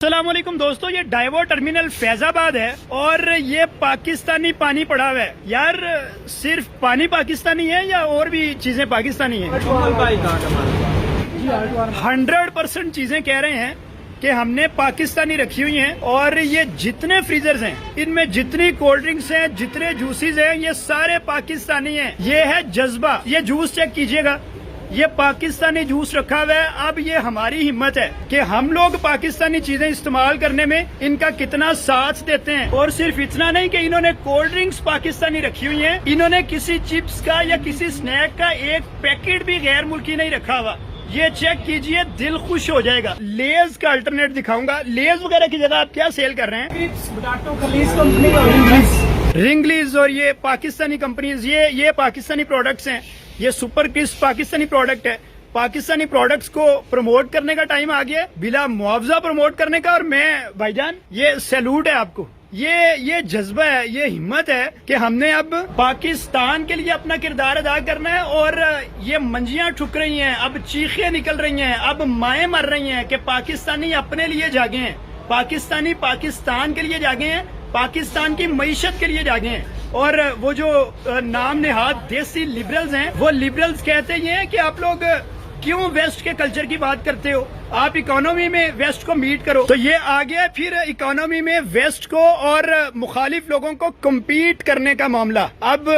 السلام علیکم دوستو، یہ ڈائیور ٹرمینل فیض آباد ہے اور یہ پاکستانی پانی پڑا ہوا ہے. یار صرف پانی پاکستانی ہے یا اور بھی چیزیں پاکستانی ہیں؟ 100% چیزیں کہہ رہے ہیں کہ ہم نے پاکستانی رکھی ہوئی ہیں. اور یہ جتنے فریزرز ہیں، ان میں جتنی کولڈ ڈرنکس ہیں، جتنے جوسز ہیں، یہ سارے پاکستانی ہیں. یہ ہے جذبہ. یہ جوس چیک کیجئے گا، یہ پاکستانی جوس رکھا ہوا ہے. اب یہ ہماری ہمت ہے کہ ہم لوگ پاکستانی چیزیں استعمال کرنے میں ان کا کتنا ساتھ دیتے ہیں. اور صرف اتنا نہیں کہ انہوں نے کولڈ ڈرنکس پاکستانی رکھی ہوئی ہیں، انہوں نے کسی چپس کا یا کسی سنیک کا ایک پیکٹ بھی غیر ملکی نہیں رکھا ہوا. یہ چیک کیجئے، دل خوش ہو جائے گا. لیز کا الٹرنیٹ دکھاؤں گا. لیز وغیرہ کی جگہ آپ کیا سیل کر رہے ہیں؟ رنگلیز. اور یہ پاکستانی کمپنیز، یہ پاکستانی پروڈکٹس ہیں. یہ سپر کرسپ پاکستانی پروڈکٹ ہے. پاکستانی پروڈکٹس کو پروموٹ کرنے کا ٹائم آ گیا ہے، بلا معاوضہ پروموٹ کرنے کا. اور میں بھائی جان، یہ سیلوٹ ہے آپ کو. یہ جذبہ ہے، یہ ہمت ہے کہ ہم نے اب پاکستان کے لیے اپنا کردار ادا کرنا ہے. اور یہ منجیاں ٹھک رہی ہیں، اب چیخیں نکل رہی ہیں، اب مائیں مر رہی ہیں کہ پاکستانی اپنے لیے جاگے ہیں، پاکستانی پاکستان کے لیے جاگے ہیں، پاکستان کی معیشت کے لیے جاگے ہیں. اور وہ جو نام نہاد دیسی لبرلز ہیں، وہ لبرلز کہتے ہیں کہ آپ لوگ کیوں ویسٹ کے کلچر کی بات کرتے ہو، آپ اکانومی میں ویسٹ کو میٹ کرو. تو یہ آ گیا پھر اکانومی میں ویسٹ کو اور مخالف لوگوں کو کمپیٹ کرنے کا معاملہ. اب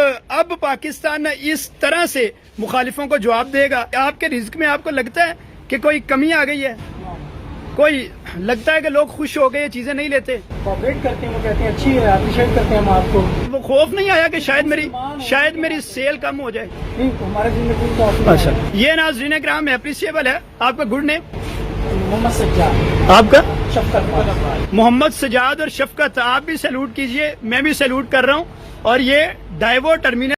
پاکستان اس طرح سے مخالفوں کو جواب دے گا. آپ کے رزق میں آپ کو لگتا ہے کہ کوئی کمی آ گئی ہے؟ کوئی لگتا ہے کہ لوگ خوش ہو گئے، یہ چیزیں نہیں لیتے؟ کوآپریٹ کرتے ہیں، وہ کہتے ہیں اچھی ہے، اپریشیٹ کرتے ہیں ہم آپ کو. وہ خوف نہیں آیا کہ شاید میری سیل کم ہو جائے؟ نہیں، ہمارے دل میں کوئی خوف نہیں. اچھا، یہ ناظرین کرام اپریشیبل ہے. آپ کا گڈ نیم؟ محمد سجاد. آپ کا؟ شفقت. محمد سجاد اور شفقت. آپ بھی سیلوٹ کیجئے، میں بھی سیلوٹ کر رہا ہوں. اور یہ ڈائیور ٹرمینل